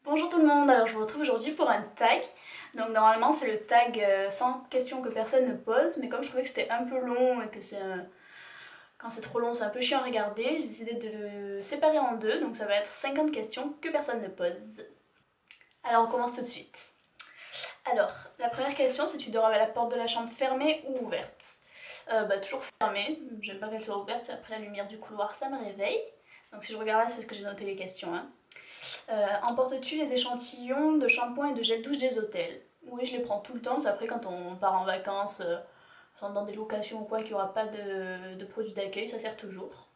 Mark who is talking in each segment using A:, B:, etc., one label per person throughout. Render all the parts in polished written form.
A: Bonjour tout le monde, alors je vous retrouve aujourd'hui pour un tag. Donc normalement c'est le tag sans questions que personne ne pose, mais comme je trouvais que c'était un peu long et que quand c'est trop long c'est un peu chiant à regarder, j'ai décidé de le séparer en deux, donc ça va être 50 questions que personne ne pose. Alors on commence tout de suite. Alors, la première question c'est tu dors avec la porte de la chambre fermée ou ouverte? Toujours fermée, j'aime pas qu'elle soit ouverte, après la lumière du couloir ça me réveille. Donc si je regarde là c'est parce que j'ai noté les questions, hein. Emportes-tu les échantillons de shampoing et de gel douche des hôtels? Oui, je les prends tout le temps. Après, quand on part en vacances, dans des locations ou quoi, qu'il n'y aura pas de produits d'accueil, ça sert toujours.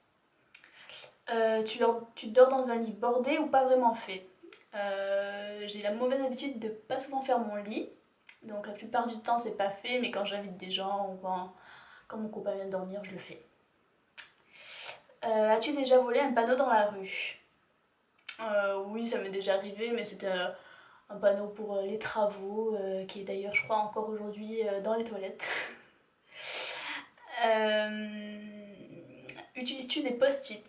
A: Tu dors dans un lit bordé ou pas vraiment fait? J'ai la mauvaise habitude de pas souvent faire mon lit. Donc la plupart du temps, c'est pas fait, mais quand j'invite des gens ou quand mon copain vient dormir, je le fais. As-tu déjà volé un panneau dans la rue? Oui, ça m'est déjà arrivé, mais c'était un panneau pour les travaux, qui est d'ailleurs, je crois, encore aujourd'hui dans les toilettes. Euh, Utilises-tu des post-it?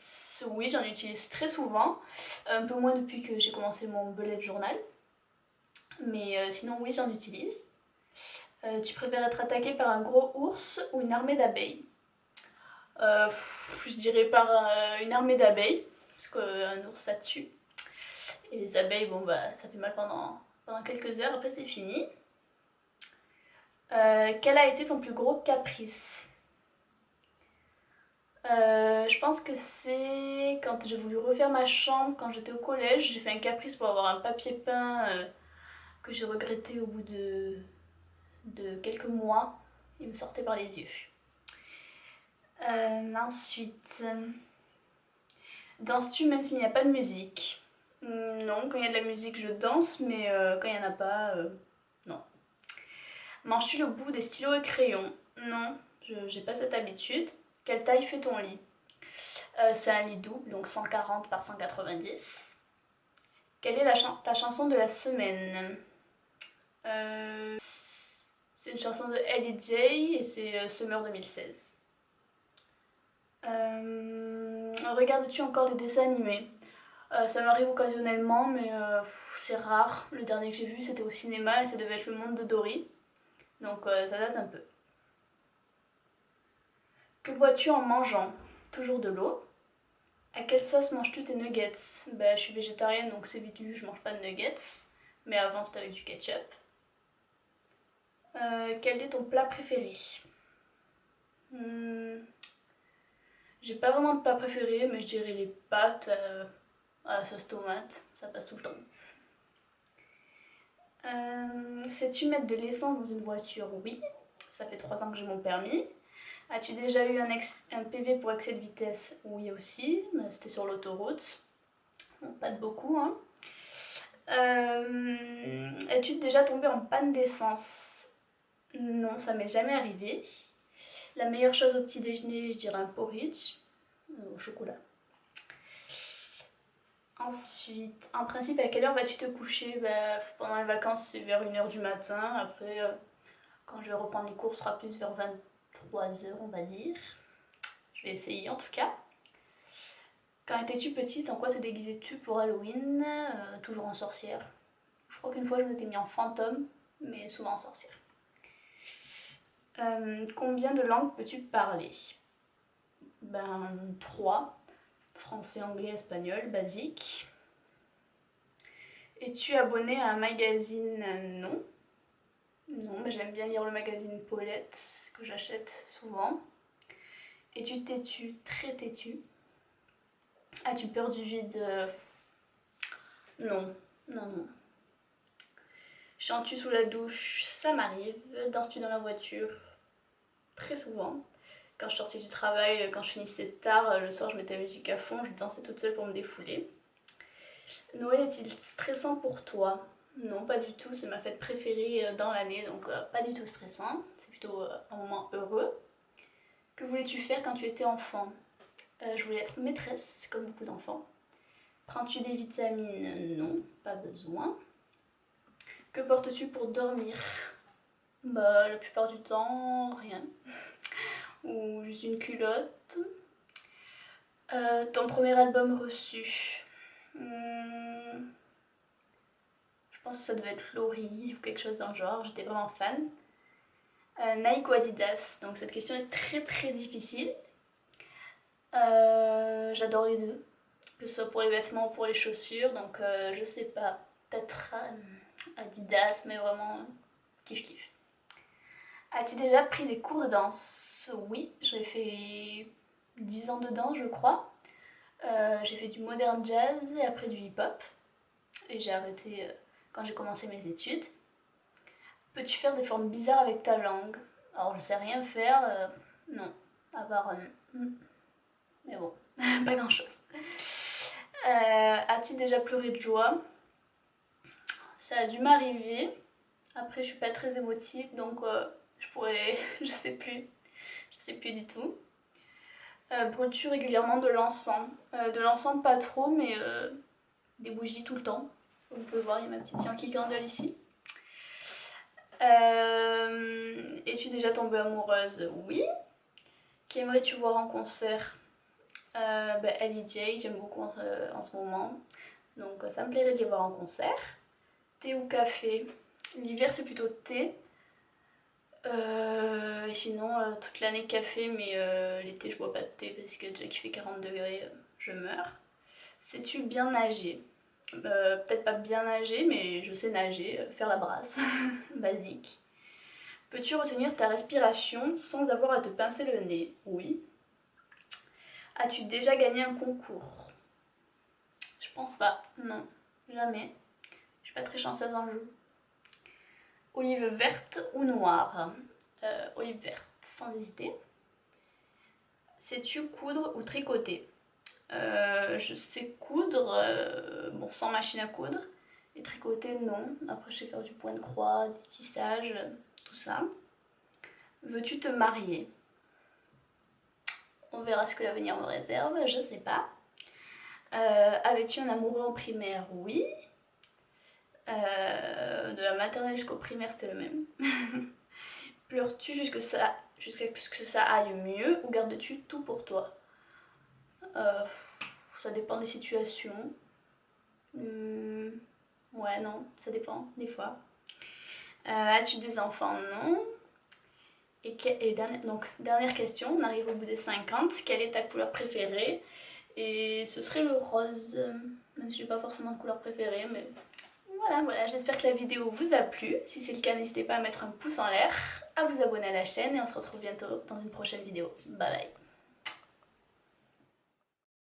A: Oui, j'en utilise très souvent, un peu moins depuis que j'ai commencé mon bullet journal, mais sinon oui, j'en utilise. Tu préfères être attaqué par un gros ours ou une armée d'abeilles? Je dirais par une armée d'abeilles, parce qu'un ours ça tue. Et les abeilles, bon bah ça fait mal pendant quelques heures, après c'est fini. Quel a été ton plus gros caprice? Je pense que c'est quand j'ai voulu refaire ma chambre quand j'étais au collège. J'ai fait un caprice pour avoir un papier peint que j'ai regretté au bout de quelques mois. Il me sortait par les yeux. Ensuite, danses-tu même s'il n'y a pas de musique? Non, quand il y a de la musique, je danse, mais quand il n'y en a pas, non. Manges-tu le bout des stylos et crayons? Non, j'ai pas cette habitude. Quelle taille fait ton lit? C'est un lit double, donc 140 par 190. Quelle est ta chanson de la semaine? Euh, c'est une chanson de Ellie J et c'est Summer 2016. Regardes-tu encore des dessins animés? Ça m'arrive occasionnellement, mais c'est rare. Le dernier que j'ai vu, c'était au cinéma et ça devait être Le Monde de Dory. Donc ça date un peu. Que bois-tu en mangeant? Toujours de l'eau. À quelle sauce manges-tu tes nuggets? Je suis végétarienne donc c'est vite vu, je mange pas de nuggets. Mais avant c'était avec du ketchup. Quel est ton plat préféré? Hmm, J'ai pas vraiment de plat préféré, mais je dirais les pâtes à la sauce tomate, ça passe tout le temps. Sais-tu mettre de l'essence dans une voiture? Oui, ça fait 3 ans que j'ai mon permis. As-tu déjà eu un PV pour excès de vitesse? Oui aussi, mais c'était sur l'autoroute. Bon, pas de beaucoup, hein. Es-tu déjà tombé en panne d'essence? Non, ça m'est jamais arrivé. La meilleure chose au petit déjeuner, je dirais un porridge au chocolat. Ensuite, en principe, à quelle heure vas-tu te coucher? Pendant les vacances, c'est vers 1 heure du matin. Après, quand je vais reprendre les cours, ce sera plus vers 23 heures, on va dire. Je vais essayer en tout cas. Quand étais-tu petite, en quoi te déguisais-tu pour Halloween? Toujours en sorcière. Je crois qu'une fois, je m'étais mis en fantôme, mais souvent en sorcière. Combien de langues peux-tu parler? 3. Français, anglais, espagnol, basique. Es-tu abonné à un magazine? Non. Non, mais j'aime bien lire le magazine Paulette, que j'achète souvent. Es-tu têtu? Très têtu. As-tu peur du vide? Non. Non, non. Chantes-tu sous la douche? Ça m'arrive. Danses-tu dans la voiture? Très souvent. Quand je sortais du travail, quand je finissais tard, le soir je mettais la musique à fond, je dansais toute seule pour me défouler. Noël est-il stressant pour toi? Non, pas du tout, c'est ma fête préférée dans l'année, donc pas du tout stressant. C'est plutôt un moment heureux. Que voulais-tu faire quand tu étais enfant? Je voulais être maîtresse, comme beaucoup d'enfants. Prends-tu des vitamines? Non, pas besoin. Que portes-tu pour dormir? La plupart du temps, rien. Ou juste une culotte. Ton premier album reçu? Hmm, pense que ça devait être Laurie ou quelque chose dans le genre, j'étais vraiment fan. Nike ou Adidas, donc cette question est très difficile. J'adore les deux, que ce soit pour les vêtements ou pour les chaussures, donc je sais pas, peut-être Adidas, mais vraiment kiff kiff. As-tu déjà pris des cours de danse? Oui, j'ai fait 10 ans de danse je crois. J'ai fait du modern jazz et après du hip-hop. Et j'ai arrêté quand j'ai commencé mes études. Peux-tu faire des formes bizarres avec ta langue? Alors je sais rien faire, non, à part mais bon, pas grand chose. As-tu déjà pleuré de joie? Ça a dû m'arriver. Après je suis pas très émotive donc je pourrais, je sais plus du tout. Brûles-tu régulièrement de l'encens? De l'encens pas trop mais des bougies tout le temps. Vous pouvez voir, il y a ma petite Yankee Candle ici. Es-tu déjà tombée amoureuse? Oui. Qui aimerais-tu voir en concert? Ellie J, j'aime beaucoup en ce moment. Donc ça me plairait de les voir en concert. Thé ou café? L'hiver c'est plutôt thé. Et sinon toute l'année café, mais l'été je bois pas de thé parce que déjà qu'il fait 40 degrés, je meurs. Sais-tu bien nager? Peut-être pas bien nager, mais je sais nager, faire la brasse, basique. Peux-tu retenir ta respiration sans avoir à te pincer le nez? Oui. As-tu déjà gagné un concours? Je pense pas, non, jamais. Je suis pas très chanceuse en jeu. Olive verte ou noire? Olive verte, sans hésiter. Sais-tu coudre ou tricoter? Je sais coudre, bon, sans machine à coudre. Et tricoter, non. Après, je sais faire du point de croix, du tissage, tout ça. Veux-tu te marier? On verra ce que l'avenir me réserve, je sais pas. Avais-tu un amoureux en primaire? Oui. De la maternelle jusqu'au primaire, c'était le même. Pleures-tu jusqu'à ce que ça aille mieux ou gardes-tu tout pour toi? Ça dépend des situations. Ouais, non, ça dépend, des fois. As-tu des enfants? Non. Donc, dernière question, on arrive au bout des 50. Quelle est ta couleur préférée? Et ce serait le rose, même si j'ai pas forcément de couleur préférée, mais voilà, j'espère que la vidéo vous a plu. Si c'est le cas, n'hésitez pas à mettre un pouce en l'air, à vous abonner à la chaîne et on se retrouve bientôt dans une prochaine vidéo. Bye bye.